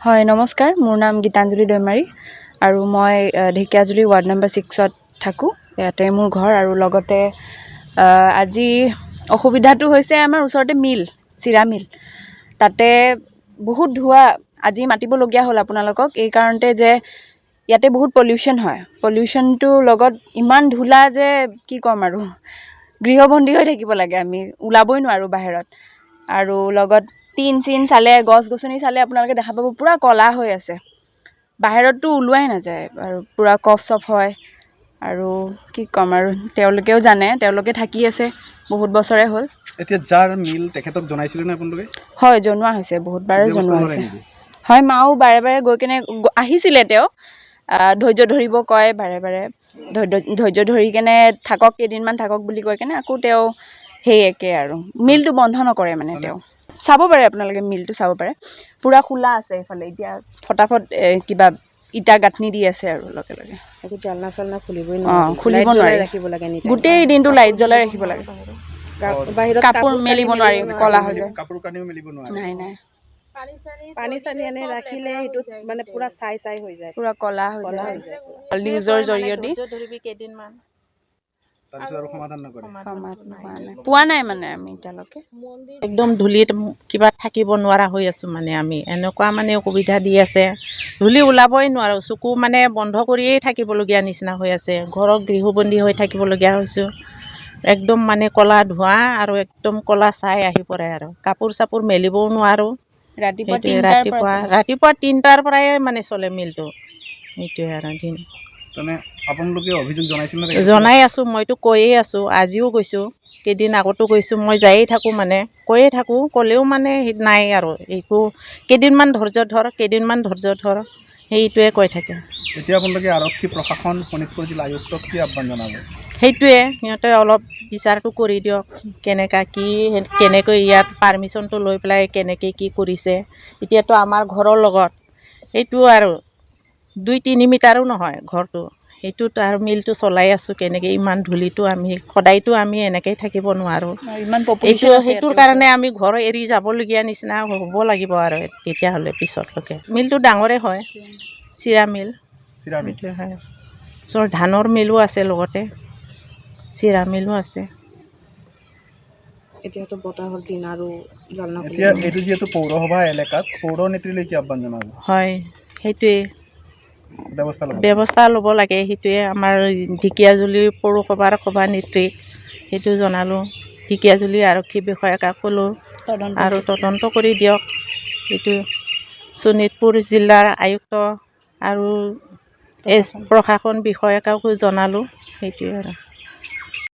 হয় নমস্কাৰ, মোৰ নাম গীতাঞ্জলি দৈমাৰী আৰু মই ঢেকিয়াজুলি ৱাৰ্ড নম্বৰ 6ত থাকোঁ। ইয়াতে মোৰ ঘৰ আৰু লগতে আজি অসুবিধাটো হৈছে আমাৰ ওচৰতে মিল, চিৰা মিল। তাতে বহুত ধোঁৱা, আজি মাতিবলগীয়া হ'ল আপোনালোকক এই কাৰণতে যে ইয়াতে বহুত পলিউশ্যন হয়। পলিউশ্যনটোৰ লগত ইমান ধূলা যে কি ক'ম আৰু, গৃহবন্দী হৈ থাকিব লাগে, আমি ওলাবই নোৱাৰোঁ বাহিৰত। আৰু লগত টিন চিন চালে, গছ গছনি চালে আপোনালোকে দেখা পাব পূৰা ক'লা হৈ আছে। বাহিৰততো ওলোৱাই নাযায় আৰু পূৰা কফ চফ হয়। আৰু কি ক'ম আৰু, তেওঁলোকেও জানে, তেওঁলোকে থাকি আছে বহুত বছৰে হ'ল। এতিয়া যাৰ মিল তেখেতক জনাইছিলে নে আপোনালোকে? হয়, জনোৱা হৈছে, বহুতবাৰে জনোৱা হৈছে। হয়, মাও বাৰে বাৰে গৈ কেনে আহিছিলে, তেওঁ ধৈৰ্য ধৰিব কয় বাৰে বাৰে, ধৈৰ্য ধৰি কেনে থাকক, কেইদিনমান থাকক বুলি কৈ কেনে আকৌ তেওঁ সেই একে আৰু মিলটো বন্ধ নকৰে মানে। তেওঁ চাব পাৰে, আপোনালোকে মিলটো চাব পাৰে, পূৰা খোলা আছে এইফালে। এতিয়া ফটাফট কিবা ইটা গাঁথনি দি আছে আৰু লগে লগে জালনা চালনা খুলিবই খুলিব নোৱাৰি, গোটেই দিনটো লাইট জ্বলাই ৰাখিব লাগে। কাপোৰ মেলিব নোৱাৰি, ক'লা হৈ যায়। কাপোৰ কানিও মেলিব নোৱাৰে। নাই নাই, পানী চানী এনে ৰাখিলে সেইটো মানে পুৰা চাই হৈ যায়, পুৰা ক'লা হৈ যায়। নিউজৰ জৰিয়তে ধৰিবি কেইদিনমান তাৰপিছত আৰু সমাধান নকৰে। পোৱা নাই মানে আমি এতিয়ালৈকে। একদম ধূলিত কিবা থাকিব নোৱাৰা হৈ আছোঁ মানে আমি, এনেকুৱা মানে অসুবিধা দি আছে। ধূলি ওলাবই নোৱাৰোঁ, চকু মানে বন্ধ কৰিয়েই থাকিবলগীয়া নিচিনা হৈ আছে। ঘৰত গৃহবন্দী হৈ থাকিবলগীয়া হৈছোঁ। একদম মানে ক'লা ধোঁৱা আৰু একদম ক'লা ছাই আহি পৰে আৰু কাপোৰ চাপোৰ মেলিবও নোৱাৰোঁ। সেইটোৱে ৰাতিপুৱা 3টাৰ পৰাই মানে চলে মিলটো। সেইটোৱে আৰু দিন আপোনালোকে অভিযোগ জনাইছিল নে? জনাই আছোঁ, মইতো কৈয়ে আছোঁ, আজিও গৈছোঁ, কেইদিন আগতো গৈছোঁ। মই যায়েই থাকোঁ মানে, কৈয়ে থাকোঁ, ক'লেও মানে নাই আৰু একো। কেইদিনমান ধৈৰ্য ধৰ, কেইদিনমান ধৈৰ্য ধৰ, সেইটোৱে কৈ থাকে। এতিয়া আপোনালোকে আৰক্ষী প্ৰশাসন, শোণিতপুৰ জিলা আয়ুক্তক কি আহ্বান জনাব? সেইটোৱে, সিহঁতে অলপ বিচাৰটো কৰি দিয়ক, কেনেকৈ ইয়াত পাৰ্মিশ্যনটো লৈ পেলাই কেনেকৈ কি কৰিছে। এতিয়াতো আমাৰ ঘৰৰ লগত সেইটো আৰু 2-3 মিটাৰো নহয় ঘৰটো, সেইটোত আৰু মিলটো চলাই আছোঁ কেনেকৈ। ইমান ধূলিটো আমি সদায়তো আমি এনেকৈয়ে থাকিব নোৱাৰোঁ। সেইটোৰ কাৰণে আমি ঘৰ এৰি যাবলগীয়া নিচিনা হ'ব লাগিব আৰু তেতিয়াহ'লে পিছতলৈকে। মিলটো ডাঙৰে হয়, চিৰা মিল। হয়, ধানৰ মিলো আছে, লগতে চিৰা মিলো আছে। এতিয়াতো বতাহৰ দিন আৰু এতিয়া এইটো যিহেতু পৌৰসভা এলেকাত, পৌৰ নেতৃলৈ কি আহ্বান জনাব? হয়, সেইটোৱে ব্যৱস্থা ল'ব লাগে। সেইটোৱে আমাৰ ঢেকিয়াজুলিৰ পৌৰসভাৰ সভানেত্ৰীক সেইটো জনালোঁ। ঢেকিয়াজুলি আৰক্ষী বিষয়াক ক'লোঁ আৰু তদন্ত কৰি দিয়ক। সেইটো শোণিতপুৰ জিলাৰ আয়ুক্ত আৰু প্ৰশাসন বিষয়াকো জনালোঁ। সেইটোৱে আৰু